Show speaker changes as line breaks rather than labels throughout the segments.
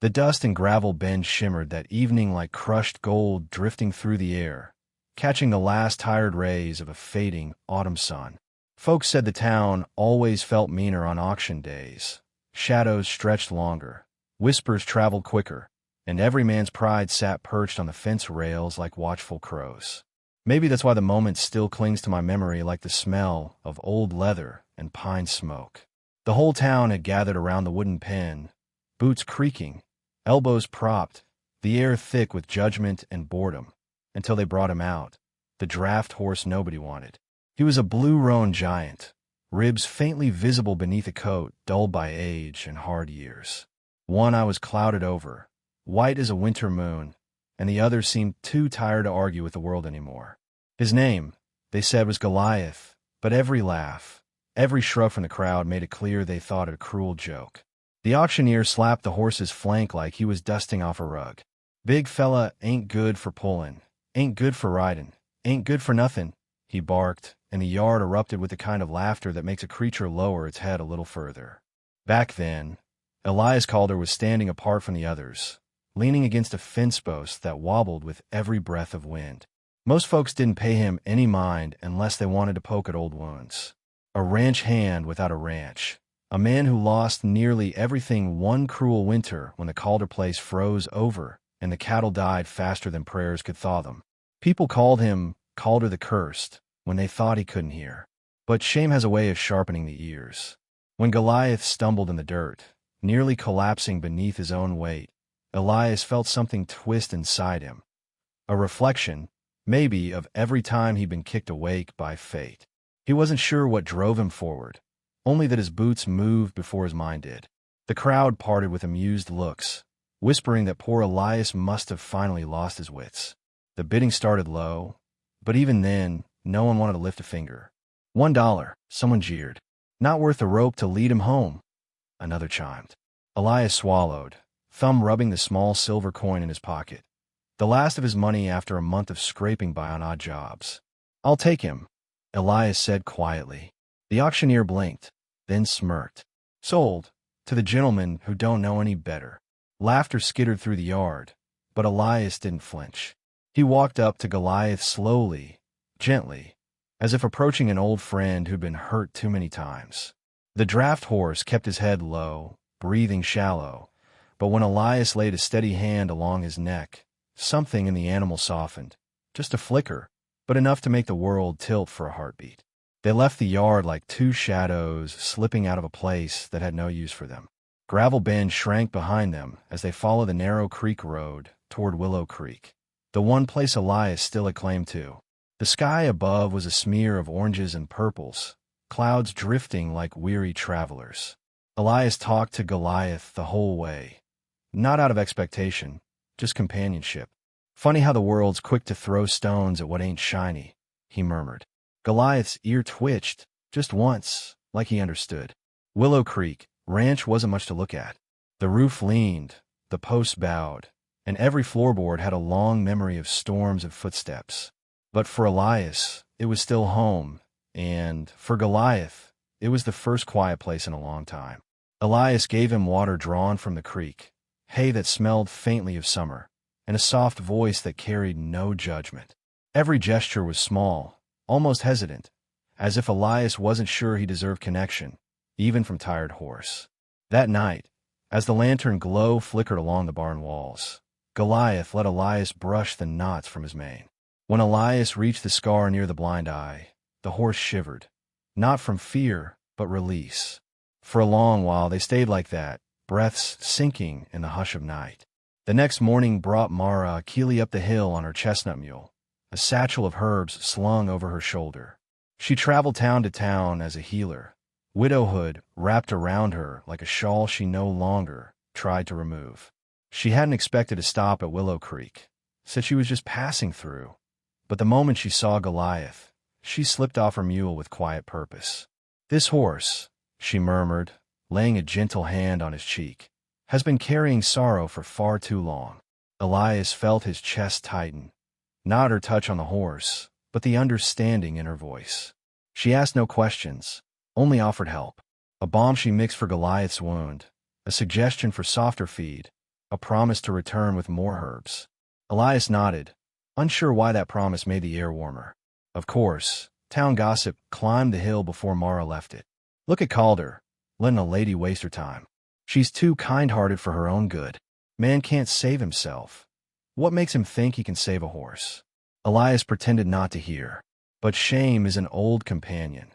The dust and gravel bend shimmered that evening like crushed gold drifting through the air, catching the last tired rays of a fading autumn sun. Folks said the town always felt meaner on auction days. Shadows stretched longer, whispers traveled quicker, and every man's pride sat perched on the fence rails like watchful crows. Maybe that's why the moment still clings to my memory like the smell of old leather and pine smoke. The whole town had gathered around the wooden pen, boots creaking, elbows propped, the air thick with judgment and boredom, until they brought him out, the draft horse nobody wanted. He was a blue-roan giant, ribs faintly visible beneath a coat dulled by age and hard years. One eye was clouded over, white as a winter moon, and the other seemed too tired to argue with the world anymore. His name, they said, was Goliath, but every laugh, every shrug from the crowd made it clear they thought it a cruel joke. The auctioneer slapped the horse's flank like he was dusting off a rug. "Big fella ain't good for pullin', ain't good for riding, ain't good for nothing," he barked, and the yard erupted with the kind of laughter that makes a creature lower its head a little further. Back then, Elias Calder was standing apart from the others, leaning against a fence post that wobbled with every breath of wind. Most folks didn't pay him any mind unless they wanted to poke at old wounds. A ranch hand without a ranch. A man who lost nearly everything one cruel winter when the Calder place froze over and the cattle died faster than prayers could thaw them. People called him Calder the Cursed when they thought he couldn't hear. But shame has a way of sharpening the ears. When Goliath stumbled in the dirt, nearly collapsing beneath his own weight, Elias felt something twist inside him. A reflection, maybe, of every time he'd been kicked awake by fate. He wasn't sure what drove him forward, only that his boots moved before his mind did. The crowd parted with amused looks, whispering that poor Elias must have finally lost his wits. The bidding started low, but even then, no one wanted to lift a finger. $1, someone jeered. Not worth the rope to lead him home, another chimed. Elias swallowed, thumb rubbing the small silver coin in his pocket, the last of his money after a month of scraping by on odd jobs. "I'll take him," Elias said quietly. The auctioneer blinked, then smirked. "Sold, to the gentleman who don't know any better." Laughter skittered through the yard, but Elias didn't flinch. He walked up to Goliath slowly, gently, as if approaching an old friend who'd been hurt too many times. The draft horse kept his head low, breathing shallow, but when Elias laid a steady hand along his neck, something in the animal softened, just a flicker, but enough to make the world tilt for a heartbeat. They left the yard like two shadows slipping out of a place that had no use for them. Gravel Bend shrank behind them as they followed the narrow creek road toward Willow Creek, the one place Elias still had claim to. The sky above was a smear of oranges and purples, clouds drifting like weary travelers. Elias talked to Goliath the whole way, not out of expectation, just companionship. "Funny how the world's quick to throw stones at what ain't shiny," he murmured. Goliath's ear twitched, just once, like he understood. Willow Creek ranch wasn't much to look at. The roof leaned, the posts bowed, and every floorboard had a long memory of storms of footsteps. But for Elias, it was still home, and for Goliath, it was the first quiet place in a long time. Elias gave him water drawn from the creek, hay that smelled faintly of summer, and a soft voice that carried no judgment. Every gesture was small, almost hesitant, as if Elias wasn't sure he deserved connection, even from Tired Horse. That night, as the lantern glow flickered along the barn walls, Goliath let Elias brush the knots from his mane. When Elias reached the scar near the blind eye, the horse shivered, not from fear, but release. For a long while they stayed like that, breaths sinking in the hush of night. The next morning brought Mara Keeley up the hill on her chestnut mule, a satchel of herbs slung over her shoulder. She traveled town to town as a healer, widowhood wrapped around her like a shawl she no longer tried to remove. She hadn't expected to stop at Willow Creek, said she was just passing through. But the moment she saw Goliath, she slipped off her mule with quiet purpose. "This horse," she murmured, laying a gentle hand on his cheek, "has been carrying sorrow for far too long." Elias felt his chest tighten, not her touch on the horse, but the understanding in her voice. She asked no questions, only offered help. A balm she mixed for Goliath's wound, a suggestion for softer feed, a promise to return with more herbs. Elias nodded, unsure why that promise made the air warmer. Of course, town gossip climbed the hill before Mara left it. Look at Calder, letting a lady waste her time. She's too kind-hearted for her own good. Man can't save himself. What makes him think he can save a horse? Elias pretended not to hear. But shame is an old companion.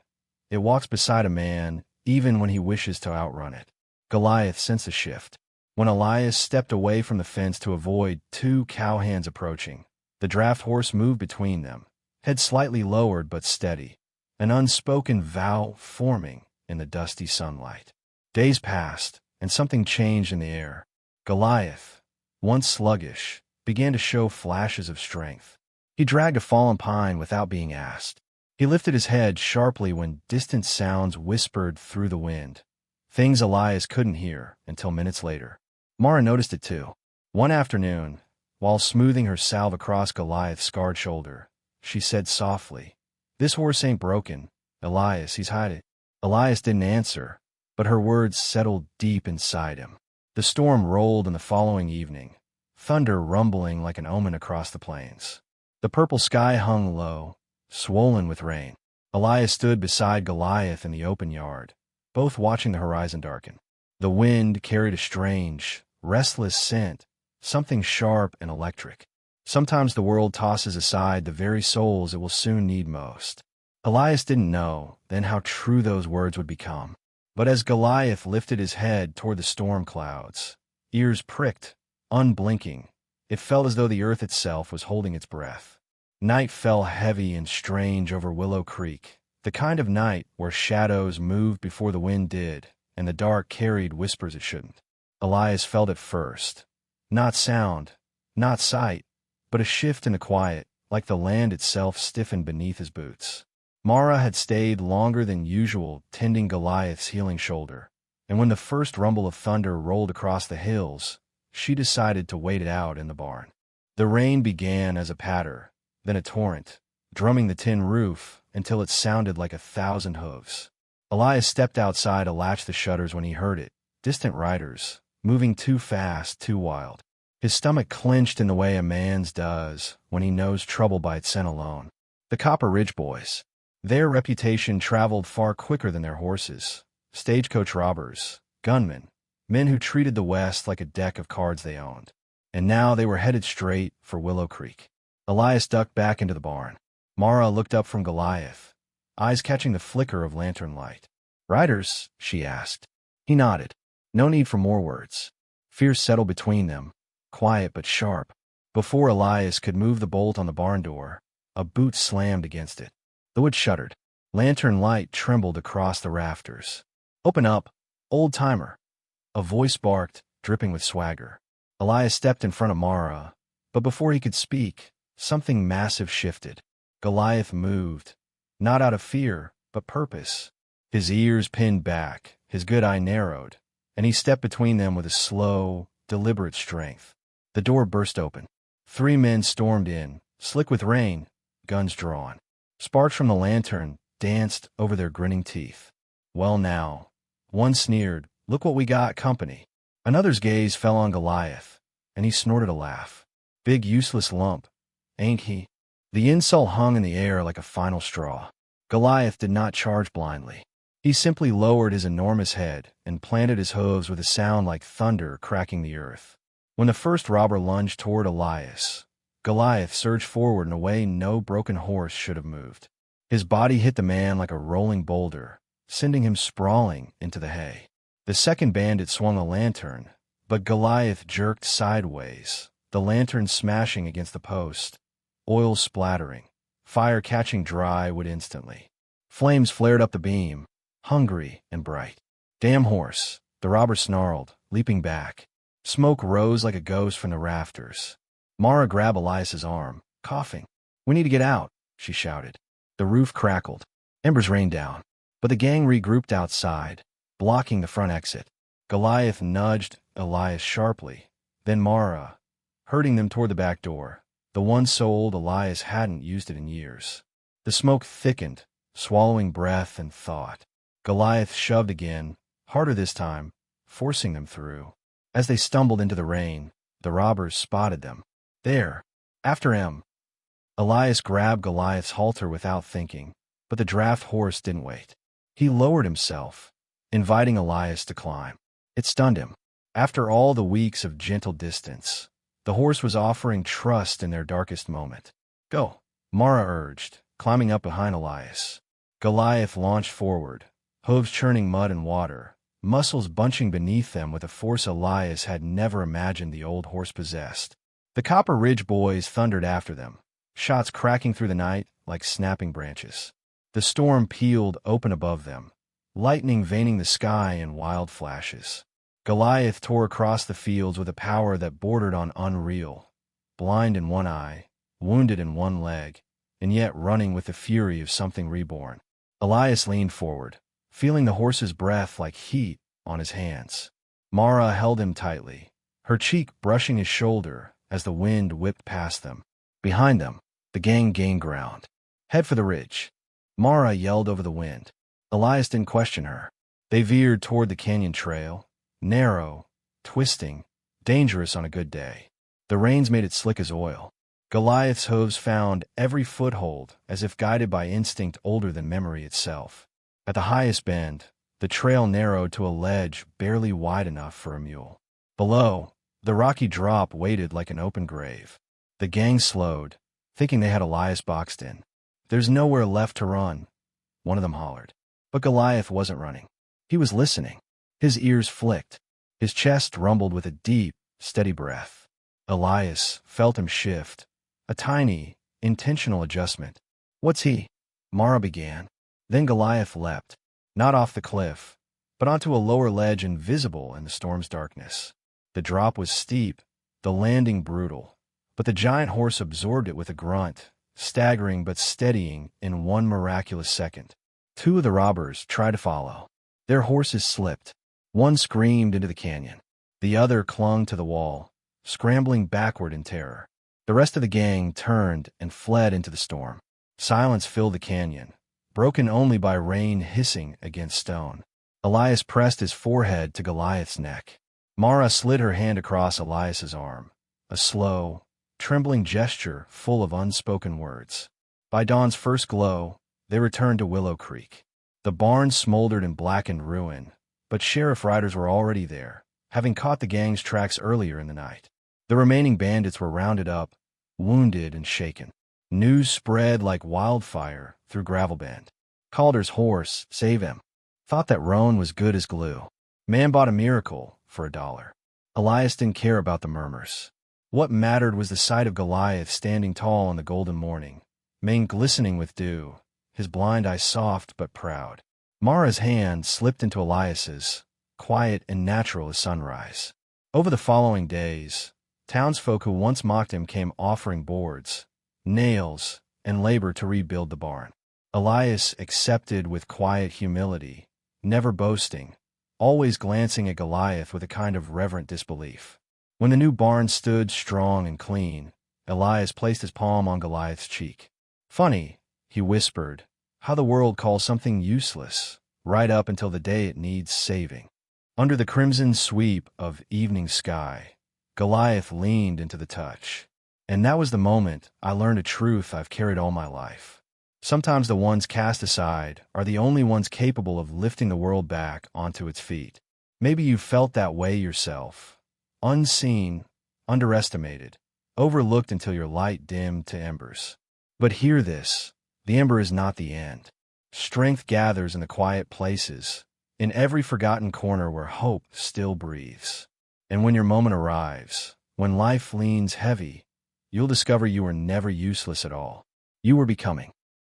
It walks beside a man, even when he wishes to outrun it. Goliath sensed a shift. When Elias stepped away from the fence to avoid two cowhands approaching, the draft horse moved between them, head slightly lowered but steady, an unspoken vow forming in the dusty sunlight. Days passed, and something changed in the air. Goliath, once sluggish, began to show flashes of strength. He dragged a fallen pine without being asked. He lifted his head sharply when distant sounds whispered through the wind, things Elias couldn't hear until minutes later. Mara noticed it too. One afternoon, while smoothing her salve across Goliath's scarred shoulder, she said softly, "This horse ain't broken. Elias, he's hiding." Elias didn't answer, but her words settled deep inside him. The storm rolled in the following evening, thunder rumbling like an omen across the plains. The purple sky hung low, swollen with rain. Elias stood beside Goliath in the open yard, both watching the horizon darken. The wind carried a strange, restless scent, something sharp and electric. Sometimes the world tosses aside the very souls it will soon need most. Elias didn't know then how true those words would become. But as Goliath lifted his head toward the storm clouds, ears pricked, unblinking, it felt as though the earth itself was holding its breath. Night fell heavy and strange over Willow Creek, the kind of night where shadows moved before the wind did, and the dark carried whispers it shouldn't. Elias felt it first. Not sound, not sight, but a shift in the quiet, like the land itself stiffened beneath his boots. Mara had stayed longer than usual tending Goliath's healing shoulder, and when the first rumble of thunder rolled across the hills, she decided to wait it out in the barn. The rain began as a patter, then a torrent, drumming the tin roof until it sounded like 1,000 hooves. Elias stepped outside to latch the shutters when he heard it, distant riders, moving too fast, too wild. His stomach clenched in the way a man's does when he knows trouble by its scent alone. The Copper Ridge Boys. Their reputation traveled far quicker than their horses. Stagecoach robbers, gunmen, men who treated the West like a deck of cards they owned. And now they were headed straight for Willow Creek. Elias ducked back into the barn. Mara looked up from Goliath, eyes catching the flicker of lantern light. "Riders?" she asked. He nodded. No need for more words. Fear settled between them, quiet but sharp. Before Elias could move the bolt on the barn door, a boot slammed against it. The wood shuddered. Lantern light trembled across the rafters. "Open up, old-timer!" A voice barked, dripping with swagger. Elias stepped in front of Mara, but before he could speak, something massive shifted. Goliath moved, not out of fear, but purpose. His ears pinned back, his good eye narrowed, and he stepped between them with a slow, deliberate strength. The door burst open. 3 men stormed in, slick with rain, guns drawn. Sparks from the lantern danced over their grinning teeth. "Well now," one sneered, "look what we got, company." Another's gaze fell on Goliath, and he snorted a laugh. "Big useless lump, ain't he?" The insult hung in the air like a final straw. Goliath did not charge blindly. He simply lowered his enormous head and planted his hooves with a sound like thunder cracking the earth. When the first robber lunged toward Elias, Goliath surged forward in a way no broken horse should have moved. His body hit the man like a rolling boulder, sending him sprawling into the hay. The second bandit swung a lantern, but Goliath jerked sideways, the lantern smashing against the post, oil splattering, fire catching dry wood instantly. Flames flared up the beam, hungry and bright. "Damn horse," the robber snarled, leaping back. Smoke rose like a ghost from the rafters. Mara grabbed Elias's arm, coughing. "We need to get out," she shouted. The roof crackled. Embers rained down, but the gang regrouped outside, blocking the front exit. Goliath nudged Elias sharply, then Mara, herding them toward the back door. The one so old Elias hadn't used it in years. The smoke thickened, swallowing breath and thought. Goliath shoved again, harder this time, forcing them through. As they stumbled into the rain, the robbers spotted them. There! After him! Elias grabbed Goliath's halter without thinking, but the draft horse didn't wait. He lowered himself, inviting Elias to climb. It stunned him. After all the weeks of gentle distance, the horse was offering trust in their darkest moment. Go, Mara urged, climbing up behind Elias. Goliath launched forward, hooves churning mud and water, muscles bunching beneath them with a force Elias had never imagined the old horse possessed. The Copper Ridge boys thundered after them, shots cracking through the night like snapping branches. The storm peeled open above them, lightning veining the sky in wild flashes. Goliath tore across the fields with a power that bordered on unreal, blind in one eye, wounded in one leg, and yet running with the fury of something reborn. Elias leaned forward, feeling the horse's breath like heat on his hands. Mara held him tightly, her cheek brushing his shoulder as the wind whipped past them. Behind them, the gang gained ground. Head for the ridge. Mara yelled over the wind. Elias didn't question her. They veered toward the canyon trail, narrow, twisting, dangerous on a good day. The rains made it slick as oil. Goliath's hooves found every foothold as if guided by instinct older than memory itself. At the highest bend, the trail narrowed to a ledge barely wide enough for a mule. Below, the rocky drop waited like an open grave. The gang slowed, thinking they had Elias boxed in. There's nowhere left to run, one of them hollered. But Goliath wasn't running. He was listening. His ears flicked. His chest rumbled with a deep, steady breath. Elias felt him shift. A tiny, intentional adjustment. What's he? Mara began. Then Goliath leapt, not off the cliff, but onto a lower ledge invisible in the storm's darkness. The drop was steep, the landing brutal, but the giant horse absorbed it with a grunt, staggering but steadying in one miraculous second. Two of the robbers tried to follow. Their horses slipped. One screamed into the canyon. The other clung to the wall, scrambling backward in terror. The rest of the gang turned and fled into the storm. Silence filled the canyon, broken only by rain hissing against stone. Elias pressed his forehead to Goliath's neck. Mara slid her hand across Elias's arm, a slow, trembling gesture full of unspoken words. By dawn's first glow, they returned to Willow Creek. The barn smoldered in blackened ruin, but sheriff riders were already there, having caught the gang's tracks earlier in the night. The remaining bandits were rounded up, wounded and shaken. News spread like wildfire through Gravelbend. Calder's horse, save him, thought that roan was good as glue. Man bought a miracle for $1. Elias didn't care about the murmurs. What mattered was the sight of Goliath standing tall in the golden morning, mane glistening with dew, his blind eyes soft but proud. Mara's hand slipped into Elias's, quiet and natural as sunrise. Over the following days, townsfolk who once mocked him came offering boards, nails, and labor to rebuild the barn. Elias accepted with quiet humility, never boasting, always glancing at Goliath with a kind of reverent disbelief. When the new barn stood strong and clean, Elias placed his palm on Goliath's cheek. Funny, he whispered, how the world calls something useless, right up until the day it needs saving. Under the crimson sweep of evening sky, Goliath leaned into the touch. And that was the moment I learned a truth I've carried all my life. Sometimes the ones cast aside are the only ones capable of lifting the world back onto its feet. Maybe you felt that way yourself. Unseen, underestimated, overlooked until your light dimmed to embers. But hear this, the ember is not the end. Strength gathers in the quiet places, in every forgotten corner where hope still breathes. And when your moment arrives, when life leans heavy, you'll discover you were never useless at all. You were becoming.